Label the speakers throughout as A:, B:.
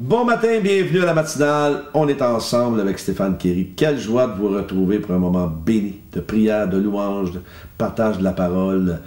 A: Bon matin, bienvenue à la matinale. On est ensemble avec Stéphane Kéry. Quelle joie de vous retrouver pour un moment béni, de prière, de louange, de partage de la parole.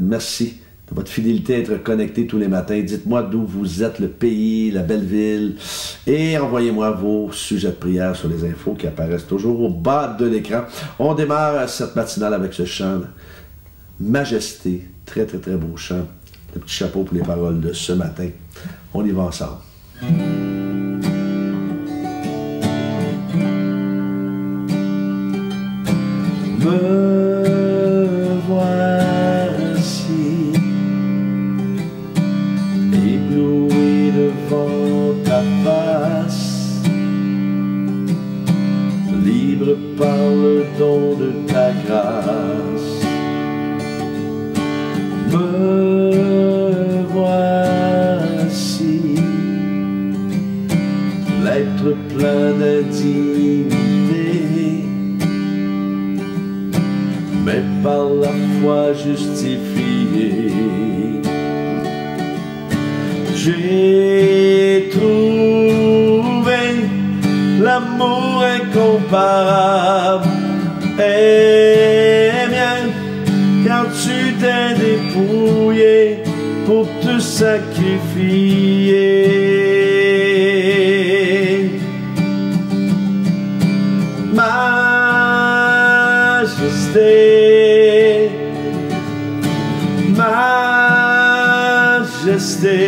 A: Merci de votre fidélité à être connecté tous les matins. Dites-moi d'où vous êtes, le pays, la belle ville. Et envoyez-moi vos sujets de prière sur les infos qui apparaissent toujours au bas de l'écran. On démarre cette matinale avec ce chant. Majesté, très très très beau chant. Le petit chapeau pour les paroles de ce matin. On y va ensemble. Me voici ébloui devant ta face, libre par le don de ta grâce. Me voici, l'être plein d'indignité, mais par la foi justifié. J'ai trouvé l'amour incomparable et mien, car tu t'es dépouillé pour te sacrifier. Majesté, majesté,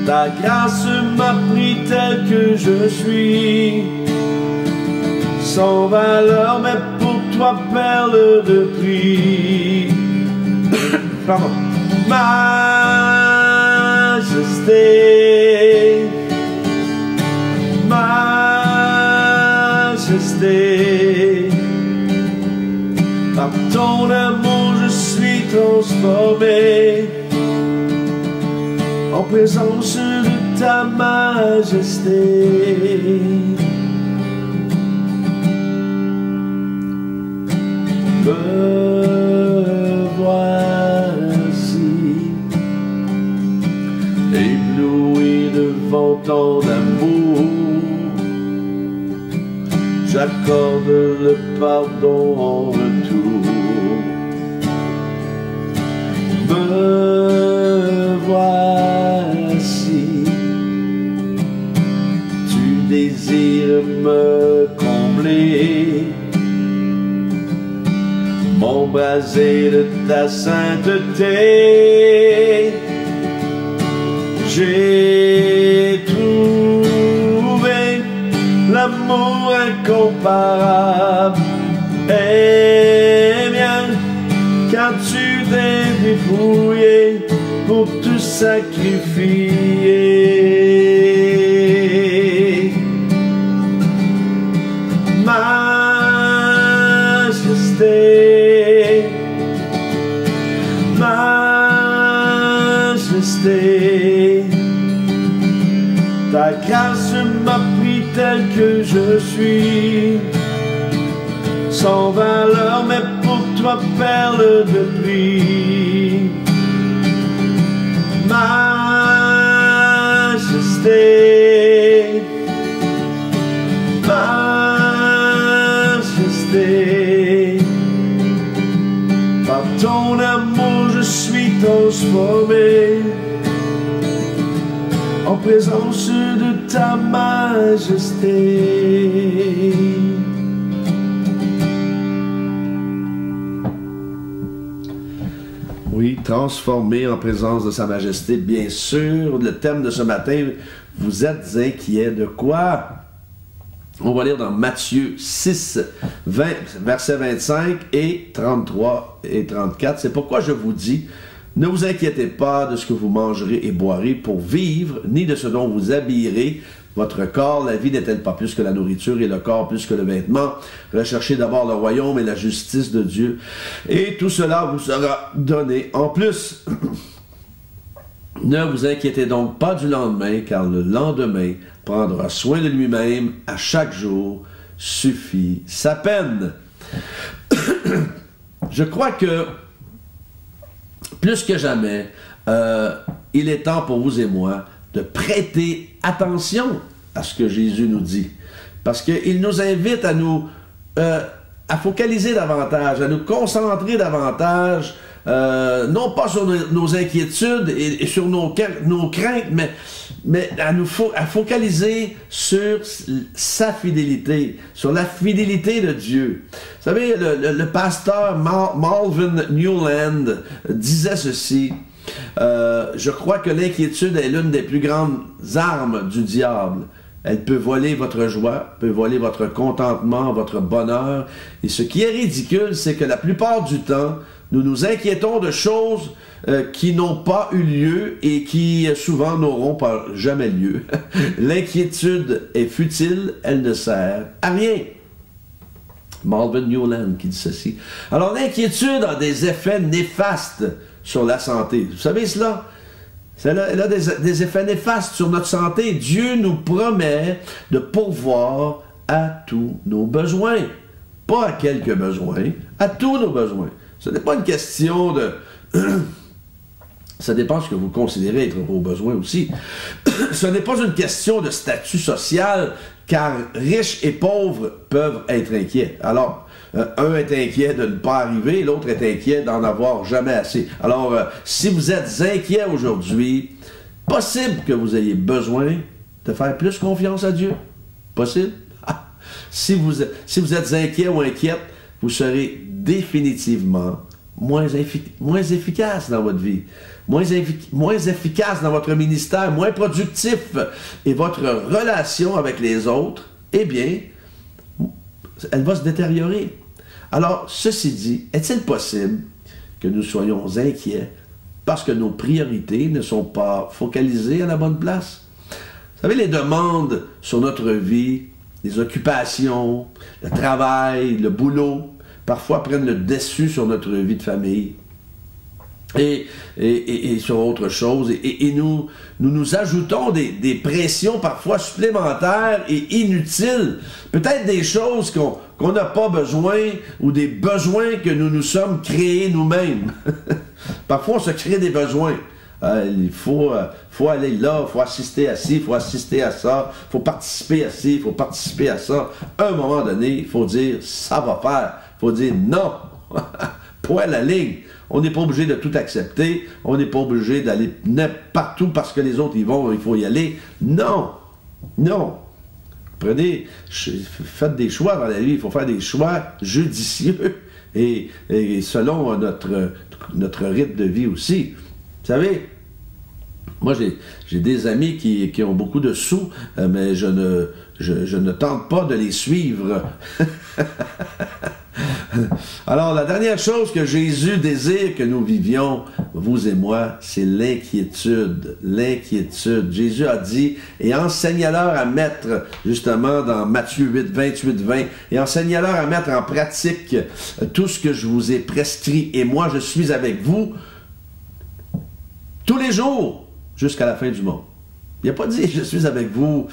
A: ta grâce m'a pris tel que je suis, sans valeur, mais pour toi perle de prix. Pardon. Majesté, majesté, par ton amour je suis transformé en présence de ta majesté. Me voici ébloui devant ton amour, j'accorde le pardon en retour. Me voici, tu désires me combler, m'embraser de ta sainteté. J'ai trouvé l'amour incomparable et mien, car tu t'es dépouillé pour te sacrifier. Majesté, majesté, ta grâce m'a pris tel que je suis, sans valeur, mais pour toi perle de prix. Majesté, majesté, par ton amour je suis transformé en présence de ta majesté. Oui, transformé en présence de sa majesté, bien sûr. Le thème de ce matin, vous êtes inquiets de quoi? On va lire dans Matthieu 6, 20, versets 25 et 33 et 34. C'est pourquoi je vous dis, ne vous inquiétez pas de ce que vous mangerez et boirez pour vivre, ni de ce dont vous habillerez votre corps. La vie n'est-elle pas plus que la nourriture et le corps plus que le vêtement? Recherchez d'abord le royaume et la justice de Dieu, et tout cela vous sera donné en plus. Ne vous inquiétez donc pas du lendemain, car le lendemain prendra soin de lui-même. À chaque jour suffit sa peine. Je crois que plus que jamais, il est temps pour vous et moi de prêter attention à ce que Jésus nous dit. Parce qu'il nous invite à nous à focaliser davantage, à nous concentrer davantage, non pas sur nos inquiétudes et sur nos craintes, mais à focaliser sur sa fidélité, sur la fidélité de Dieu. Vous savez, le pasteur Malvin Newland disait ceci: je crois que l'inquiétude est l'une des plus grandes armes du diable. Elle peut voler votre joie, peut voler votre contentement, votre bonheur. Et ce qui est ridicule, c'est que la plupart du temps, nous nous inquiétons de choses qui n'ont pas eu lieu et qui souvent n'auront pas jamais lieu. L'inquiétude est futile, elle ne sert à rien. Malvin Newland qui dit ceci. Alors l'inquiétude a des effets néfastes sur la santé. Vous savez cela? Elle a des effets néfastes sur notre santé. Dieu nous promet de pourvoir à tous nos besoins. Pas à quelques besoins, à tous nos besoins. Ce n'est pas une question de... Ça dépend de ce que vous considérez être vos besoins aussi. Ce n'est pas une question de statut social, car riches et pauvres peuvent être inquiets. Alors, un est inquiet de ne pas arriver, l'autre est inquiet d'en avoir jamais assez. Alors, si vous êtes inquiet aujourd'hui, possible que vous ayez besoin de faire plus confiance à Dieu. Possible. Si vous êtes inquiet ou inquiète, vous serez définitivement moins efficace dans votre vie, moins efficace dans votre ministère, moins productif, et votre relation avec les autres, eh bien, elle va se détériorer. Alors, ceci dit, est-il possible que nous soyons inquiets parce que nos priorités ne sont pas focalisées à la bonne place? Vous savez, les demandes sur notre vie, les occupations, le travail, le boulot, parfois prennent le dessus sur notre vie de famille et sur autre chose. Et nous ajoutons des pressions parfois supplémentaires et inutiles. Peut-être des choses qu'on n'a pas besoin ou des besoins que nous nous sommes créés nous-mêmes. Parfois, on se crée des besoins. Il faut aller là, il faut assister à ci, il faut assister à ça, il faut participer à ci, il faut participer à ça. À un moment donné, il faut dire « ça va faire ». Il faut dire « non ». Point la ligne. On n'est pas obligé de tout accepter. On n'est pas obligé d'aller partout parce que les autres y vont, il faut y aller. Non. Non. Faites des choix dans la vie. Il faut faire des choix judicieux et selon notre rythme de vie aussi. Vous savez, moi j'ai des amis qui ont beaucoup de sous, mais je ne tente pas de les suivre. Alors, la dernière chose que Jésus désire que nous vivions, vous et moi, c'est l'inquiétude. L'inquiétude. Jésus a dit, et enseignez-leur à mettre, justement, dans Matthieu 8, 28, 20, et enseignez-leur à mettre en pratique tout ce que je vous ai prescrit, et moi, je suis avec vous tous les jours jusqu'à la fin du monde. Il n'a pas dit, je suis avec vous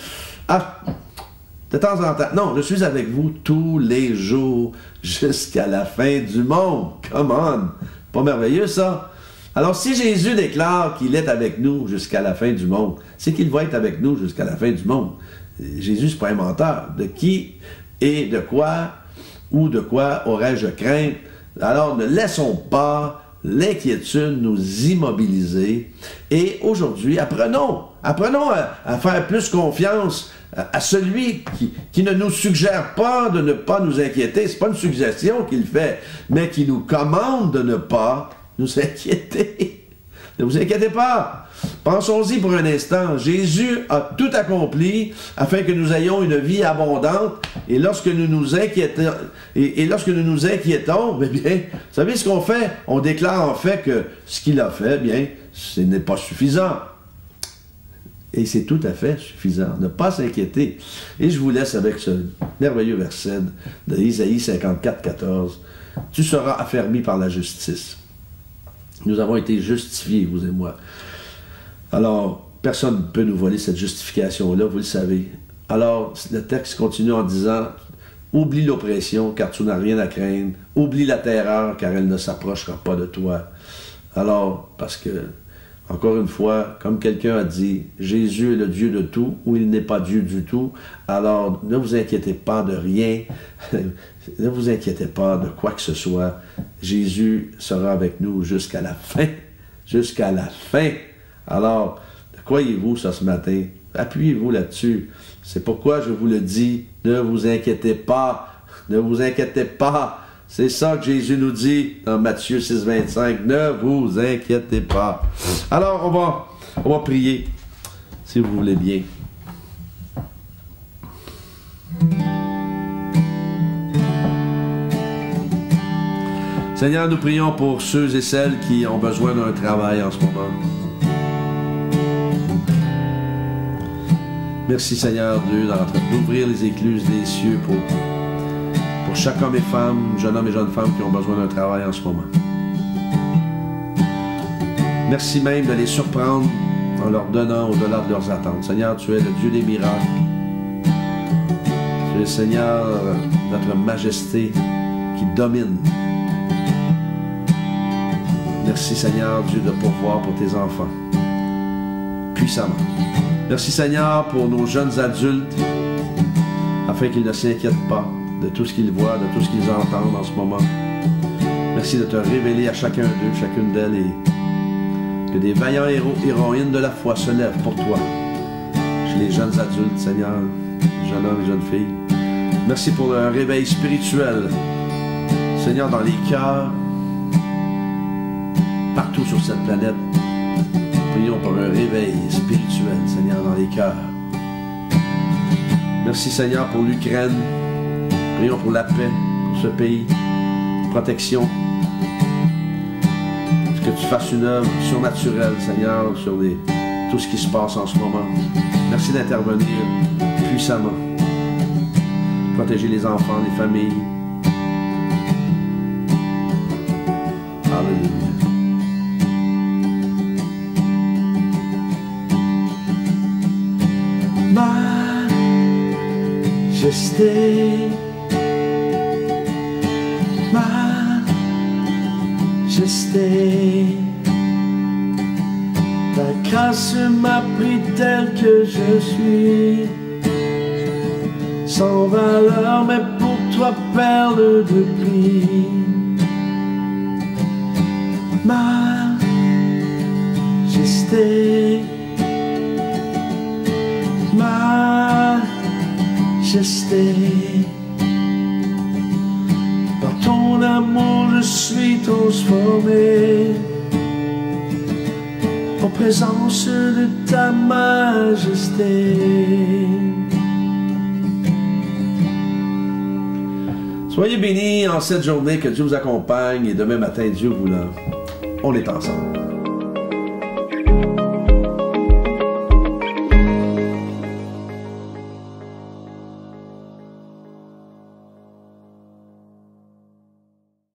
A: de temps en temps. Non, je suis avec vous tous les jours jusqu'à la fin du monde. Come on! Pas merveilleux, ça? Alors, si Jésus déclare qu'il est avec nous jusqu'à la fin du monde, c'est qu'il va être avec nous jusqu'à la fin du monde. Jésus, c'est pas un menteur. De qui et de quoi ou de quoi aurais-je crainte? Alors, ne laissons pas l'inquiétude nous immobiliser. Et aujourd'hui, apprenons à faire plus confiance à celui qui ne nous suggère pas de ne pas nous inquiéter. C'est pas une suggestion qu'il fait, mais qui nous commande de ne pas nous inquiéter. Ne vous inquiétez pas. Pensons-y pour un instant. Jésus a tout accompli afin que nous ayons une vie abondante. Et lorsque nous nous inquiétons, eh bien, vous savez ce qu'on fait? On déclare en fait que ce qu'il a fait, bien, ce n'est pas suffisant. Et c'est tout à fait suffisant. Ne pas s'inquiéter. Et je vous laisse avec ce merveilleux verset de Isaïe 54, 14. Tu seras affermi par la justice. Nous avons été justifiés, vous et moi. Alors, personne ne peut nous voler cette justification-là, vous le savez. Alors, le texte continue en disant, oublie l'oppression, car tu n'as rien à craindre. Oublie la terreur, car elle ne s'approchera pas de toi. Alors, parce que Encore une fois, comme quelqu'un a dit, Jésus est le Dieu de tout ou il n'est pas Dieu du tout. Alors, ne vous inquiétez pas de rien. Ne vous inquiétez pas de quoi que ce soit. Jésus sera avec nous jusqu'à la fin. Jusqu'à la fin. Alors, croyez-vous ça ce matin? Appuyez-vous là-dessus. C'est pourquoi je vous le dis, ne vous inquiétez pas. Ne vous inquiétez pas. C'est ça que Jésus nous dit dans Matthieu 6, 25. Ne vous inquiétez pas. Alors, on va prier, si vous voulez bien. Seigneur, nous prions pour ceux et celles qui ont besoin d'un travail en ce moment. Merci Seigneur Dieu d'ouvrir les écluses des cieux pour chaque homme et femme, jeune homme et jeune femme qui ont besoin d'un travail en ce moment. Merci même de les surprendre en leur donnant au-delà de leurs attentes. Seigneur, tu es le Dieu des miracles. Tu es Seigneur, notre majesté qui domine. Merci Seigneur Dieu de pourvoir pour tes enfants. Puissamment. Merci Seigneur pour nos jeunes adultes, afin qu'ils ne s'inquiètent pas de tout ce qu'ils voient, de tout ce qu'ils entendent en ce moment. Merci de te révéler à chacun d'eux, chacune d'elles, et que des vaillants héros, héroïnes de la foi se lèvent pour toi, chez les jeunes adultes, Seigneur, jeunes hommes et jeunes filles. Merci pour le réveil spirituel, Seigneur, dans les cœurs, partout sur cette planète. Prions pour un réveil spirituel, Seigneur, dans les cœurs. Merci, Seigneur, pour l'Ukraine. Prions pour la paix, pour ce pays, protection. Que tu fasses une œuvre surnaturelle, Seigneur, sur tout ce qui se passe en ce moment. Merci d'intervenir puissamment. Protéger les enfants, les familles. Alléluia. Majesté, majesté, ta grâce m'a pris tel que je suis, sans valeur, mais pour toi perle de prix. Majesté, majesté, par ton amour je suis transformé en présence de ta majesté. Soyez bénis en cette journée, que Dieu vous accompagne, et demain matin, Dieu voulant, on est ensemble.